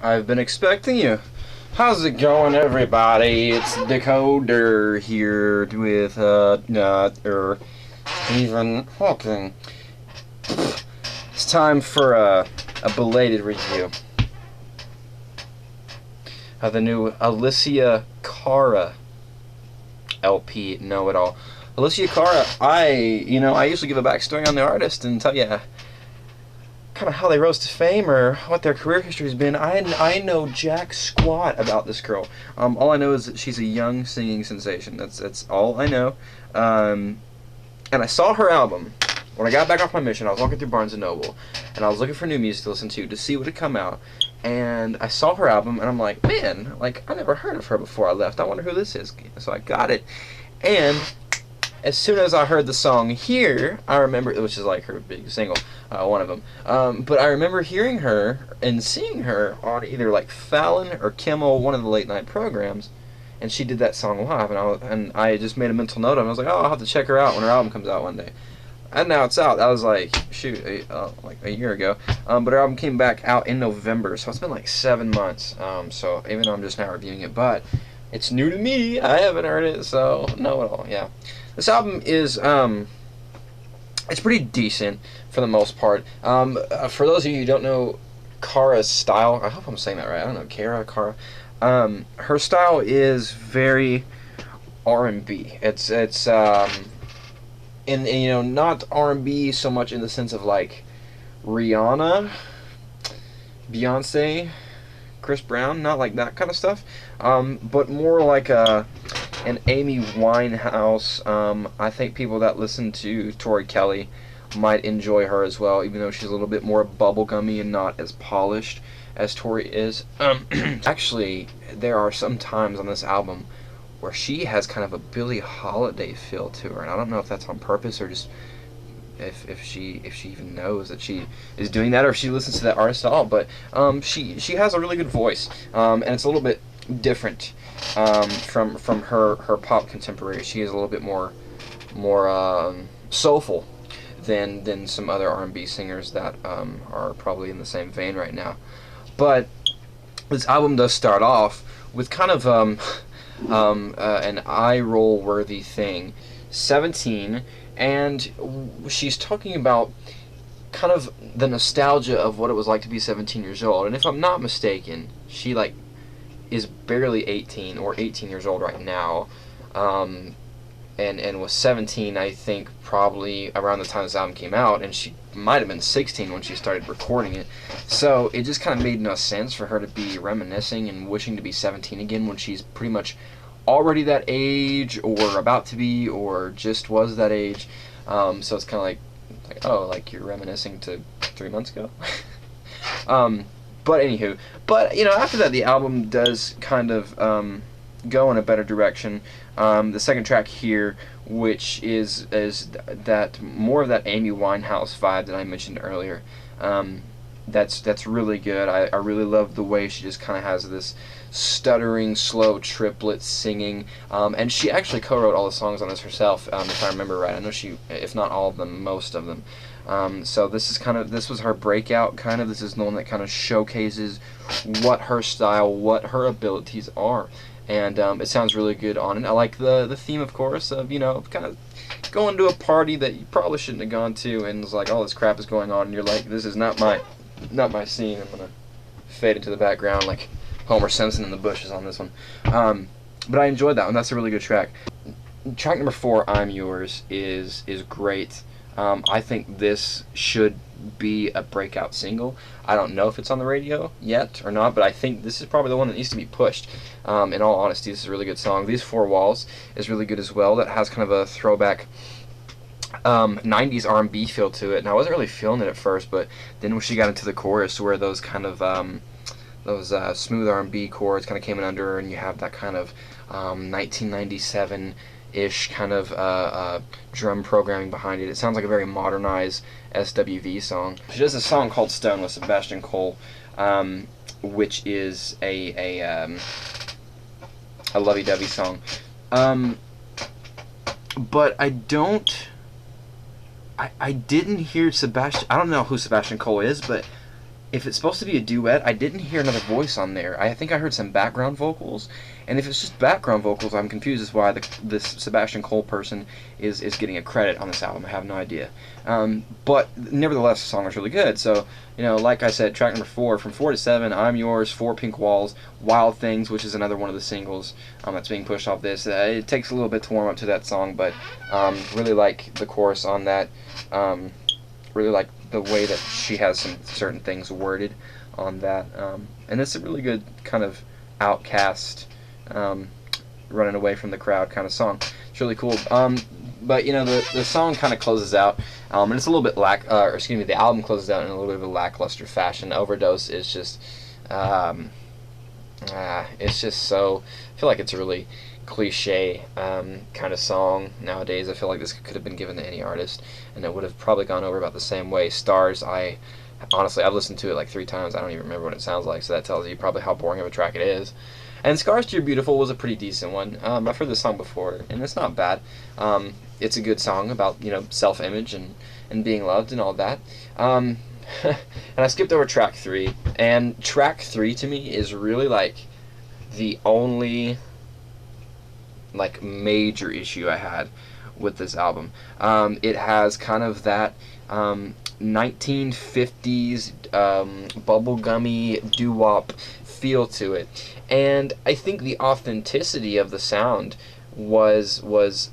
I've been expecting you. How's it going, everybody? It's Decoder here with Stephen Hawking. It's time for a belated review of the new Alessia Cara LP Know-It-All. Alessia Cara, I usually give a backstory on the artist and tell you kind of how they rose to fame or what their career history has been. I know jack squat about this girl. All I know is that she's a young singing sensation. That's all I know. And I saw her album when I got back off my mission. I was walking through Barnes & Noble, and I was looking for new music to listen to see what had come out. And I saw her album, and I'm like, man, I never heard of her before I left. I wonder who this is. So I got it, and as soon as I heard the song Here, I remember, which is like her big single, one of them. But I remember hearing her and seeing her on either like Fallon or Kimmel, one of the late night programs, and she did that song live. And I just made a mental note of it. I was like, oh, I'll have to check her out when her album comes out one day. And now it's out. That was like, like a year ago. But her album came back out in November, so it's been like 7 months. So even though I'm just now reviewing it, but it's new to me. I haven't heard it, so Know-It-All, yeah. This album is, it's pretty decent for the most part. For those of you who don't know Cara's style, I hope I'm saying that right. I don't know, Cara. Her style is very R&B. It's not R&B so much in the sense of like Rihanna, Beyonce, Chris Brown, not like that kind of stuff, but more like an Amy Winehouse. I think people that listen to Tori Kelly might enjoy her as well, even though she's a little bit more bubblegummy and not as polished as Tori is. Actually, there are some times on this album where she has kind of a Billie Holiday feel to her, and I don't know if that's on purpose or just if she even knows that she is doing that, or if she listens to that artist at all. But she has a really good voice, and it's a little bit different from her pop contemporary. She is a little bit more soulful than some other R&B singers that are probably in the same vein right now. But this album does start off with kind of an eye-roll worthy thing. 17, and she's talking about kind of the nostalgia of what it was like to be 17 years old. And if I'm not mistaken, she is barely 18 or 18 years old right now, and was 17, I think, probably around the time this album came out, and she might have been 16 when she started recording it. So it just kind of made no sense for her to be reminiscing and wishing to be 17 again when she's pretty much already that age, or about to be, or just was that age. So it's kind of like, oh, like you're reminiscing to 3 months ago. But anywho, after that, the album does kind of go in a better direction. The second track here, which is that more of that Amy Winehouse vibe that I mentioned earlier. That's really good. I really love the way she just kind of has this stuttering, slow triplet singing. And she actually co-wrote all the songs on this herself, if I remember right. I know she, if not all of them, most of them. So this was her breakout, kind of. This is the one that kind of showcases what her style, what her abilities are. And it sounds really good on it. I like the theme, of course, of, kind of going to a party that you probably shouldn't have gone to, and it's like all this crap is going on, and you're like, this is not my scene. I'm gonna fade into the background like Homer Simpson in the bushes on this one. But I enjoyed that one. That's a really good track. Track number 4, I'm Yours, is great. I think this should be a breakout single. I don't know if it's on the radio yet or not, but I think this is probably the one that needs to be pushed. In all honesty, this is a really good song. These Four Walls is really good as well. That has kind of a throwback 90s R&B feel to it, and I wasn't really feeling it at first, but then when she got into the chorus, where those kind of those smooth R&B chords kind of came in under, and you have that kind of 1997-ish kind of drum programming behind it. It sounds like a very modernized SWV song. She does a song called Stone with Sebastian Cole, which is a lovey-dovey song. But I didn't hear Sebastian. I don't know who Sebastian Cole is, but if it's supposed to be a duet, I didn't hear another voice on there. I think I heard some background vocals, and if it's just background vocals, I'm confused as why this Sebastian Cole person is getting a credit on this album. I have no idea. But nevertheless, the song was really good. So, like I said, track number 4, from 4 to 7, I'm Yours, 4 Pink Walls, Wild Things, which is another one of the singles that's being pushed off this. It takes a little bit to warm up to that song, but really like the chorus on that. Really like the way that she has some certain things worded on that, and it's a really good kind of outcast, running away from the crowd kind of song. It's really cool. But the song kind of closes out, and it's a little bit the album closes out in a little bit of a lackluster fashion. Overdose is just, it's just so. I feel like it's a really cliche kind of song nowadays. I feel like this could have been given to any artist, and it would have probably gone over about the same way. Stars, honestly, I've listened to it like 3 times. I don't even remember what it sounds like, so that tells you probably how boring of a track it is. And Scars to Your Beautiful was a pretty decent one. I've heard this song before, and it's not bad. It's a good song about self-image and being loved and all that. And I skipped over track 3, and track 3 to me is really like the only major issue I had with this album. It has kind of that 1950s bubblegummy doo-wop feel to it, and I think the authenticity of the sound was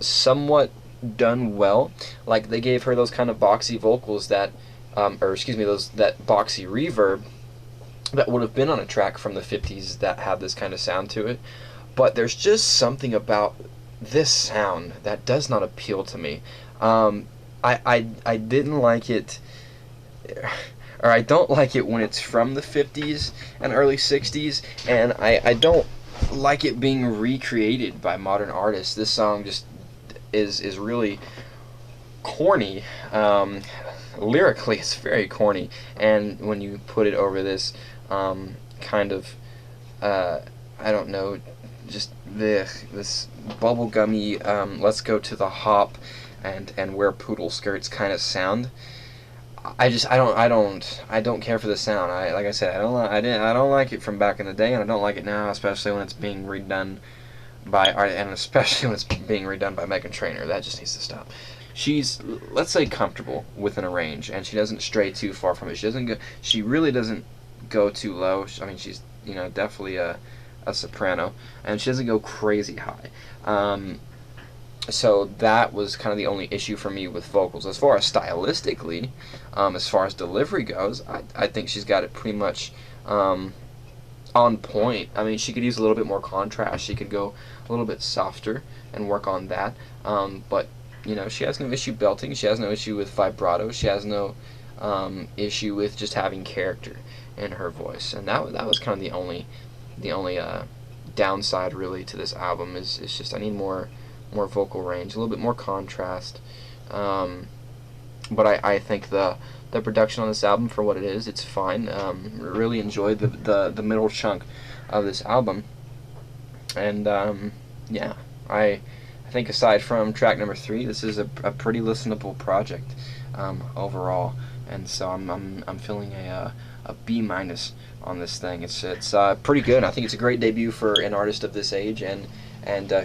somewhat done well. Like, they gave her those kind of boxy vocals that that boxy reverb that would have been on a track from the 50s that had this kind of sound to it. But there's just something about this sound that does not appeal to me. I didn't like it, or I don't like it when it's from the 50s and early 60s, and I don't like it being recreated by modern artists. This song just is really corny. Lyrically, it's very corny, and when you put it over this kind of, I don't know, just this bubblegummy, let's go to the hop and wear poodle skirts kind of sound. I don't care for the sound. Like I said, I don't like it from back in the day, and I don't like it now, especially when it's being redone by Meghan Trainor. That just needs to stop. She's, let's say, comfortable within a range, and she doesn't stray too far from it. She really doesn't go too low. I mean, she's definitely a soprano, and she doesn't go crazy high. So that was kind of the only issue for me with vocals. As far as stylistically, as far as delivery goes, I think she's got it pretty much on point. I mean, she could use a little bit more contrast. She could go a little bit softer and work on that. But she has no issue belting. She has no issue with vibrato. She has no issue with just having character in her voice. And that was kind of the only downside really to this album is just I need more vocal range, a little bit more contrast. But I think the production on this album, for what it is, it's fine. Really enjoyed the middle chunk of this album, and yeah, I think aside from track number 3, this is a pretty listenable project overall, and so I'm feeling a B- on this thing. It's pretty good. I think it's a great debut for an artist of this age and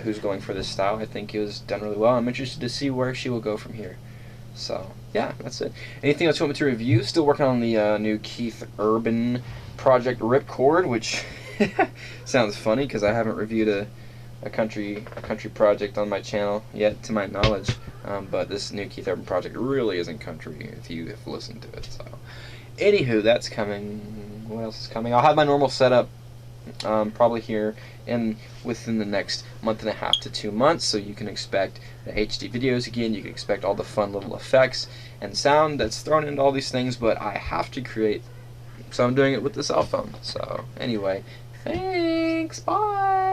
who's going for this style. I think it was done really well. I'm interested to see where she will go from here. So yeah, that's it. Anything else you want me to review? Still working on the new Keith Urban project Ripcord, which sounds funny because I haven't reviewed a country project on my channel yet, to my knowledge. But this new Keith Urban project really isn't country if you have listened to it. So, anywho, that's coming. What else is coming? I'll have my normal setup probably here within the next month and a half to 2 months, so you can expect the HD videos again. You can expect all the fun little effects and sound that's thrown into all these things, but I have to create, so I'm doing it with the cell phone. So anyway, thanks, bye.